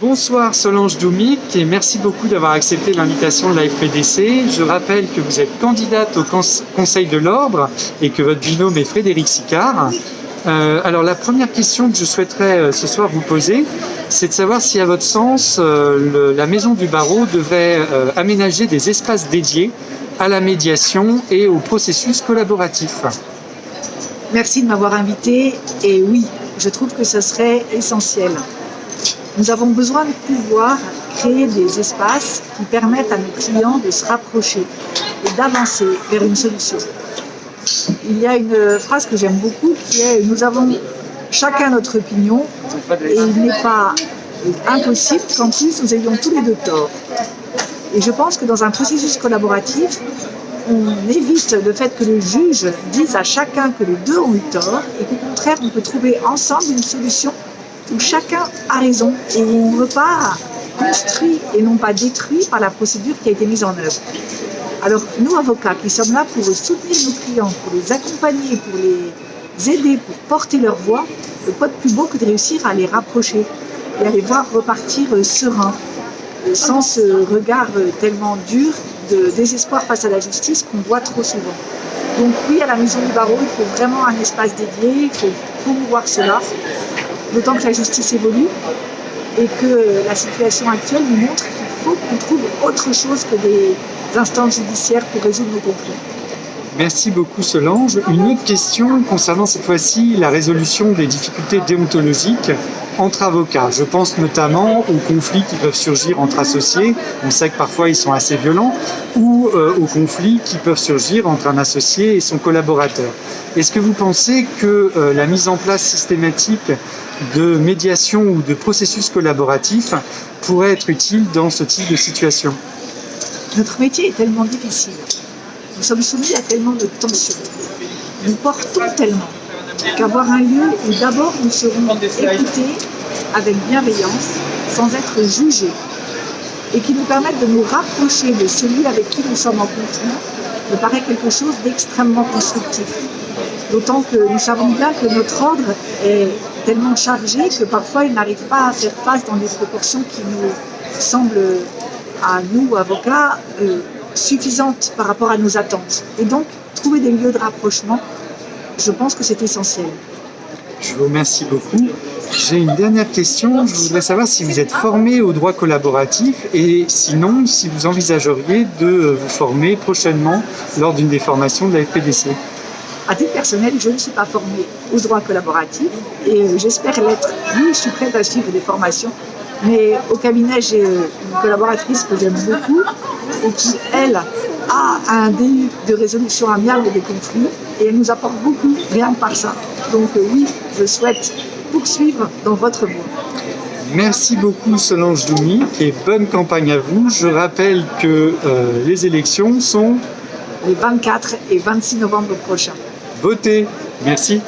Bonsoir Solange Doumik et merci beaucoup d'avoir accepté l'invitation de la FPDC. Je rappelle que vous êtes candidate au Conseil de l'Ordre et que votre binôme est Frédéric Sicard. Alors la première question que je souhaiterais ce soir vous poser, c'est de savoir si à votre sens, la Maison du Barreau devrait aménager des espaces dédiés à la médiation et au processus collaboratif. Merci de m'avoir invité et oui, je trouve que ce serait essentiel. Nous avons besoin de pouvoir créer des espaces qui permettent à nos clients de se rapprocher et d'avancer vers une solution. Il y a une phrase que j'aime beaucoup qui est « Nous avons chacun notre opinion et il n'est pas impossible qu'en plus nous ayons tous les deux tort ». Et je pense que dans un processus collaboratif, on évite le fait que le juge dise à chacun que les deux ont eu tort et qu'au contraire on peut trouver ensemble une solution où chacun a raison et on ne veut pas construit et non pas détruit par la procédure qui a été mise en œuvre. Alors nous, avocats, qui sommes là pour soutenir nos clients, pour les accompagner, pour les aider, pour porter leur voix, le quoi de plus beau que de réussir à les rapprocher et à les voir repartir sereins, sans ce regard tellement dur de désespoir face à la justice qu'on voit trop souvent. Donc oui, à la Maison du Barreau, il faut vraiment un espace dédié, il faut promouvoir cela, d'autant que la justice évolue et que la situation actuelle nous montre qu'il faut qu'on trouve autre chose que des instances judiciaires pour résoudre nos conflits. Merci beaucoup Solange. Une autre question concernant cette fois-ci la résolution des difficultés déontologiques entre avocats. Je pense notamment aux conflits qui peuvent surgir entre associés, on sait que parfois ils sont assez violents, ou aux conflits qui peuvent surgir entre un associé et son collaborateur. Est-ce que vous pensez que la mise en place systématique de médiation ou de processus collaboratif pourrait être utile dans ce type de situation? Notre métier est tellement difficile. Nous sommes soumis à tellement de tensions. Nous portons tellement qu'avoir un lieu où d'abord nous serons écoutés avec bienveillance, sans être jugés, et qui nous permette de nous rapprocher de celui avec qui nous sommes en conflit, me paraît quelque chose d'extrêmement constructif. D'autant que nous savons bien que notre ordre est tellement chargé que parfois il n'arrive pas à faire face dans des proportions qui nous semblent, à nous, avocats, suffisantes par rapport à nos attentes. Et donc, trouver des lieux de rapprochement, je pense que c'est essentiel. Je vous remercie beaucoup. J'ai une dernière question. Je voudrais savoir si vous êtes formé au droit collaboratif et sinon, si vous envisageriez de vous former prochainement lors d'une des formations de la FPDC. À titre personnel, je ne suis pas formée au droit collaboratif et j'espère l'être. Oui, je suis prête à suivre des formations, mais au cabinet, j'ai une collaboratrice que j'aime beaucoup et qui, elle, a un DU de résolution amiable des conflits et elle nous apporte beaucoup, rien que par ça. Donc oui, je souhaite poursuivre dans votre voie. Merci beaucoup Solange Doumik et bonne campagne à vous. Je rappelle que les élections sont les 24 et 26 novembre prochains. Votez. Merci.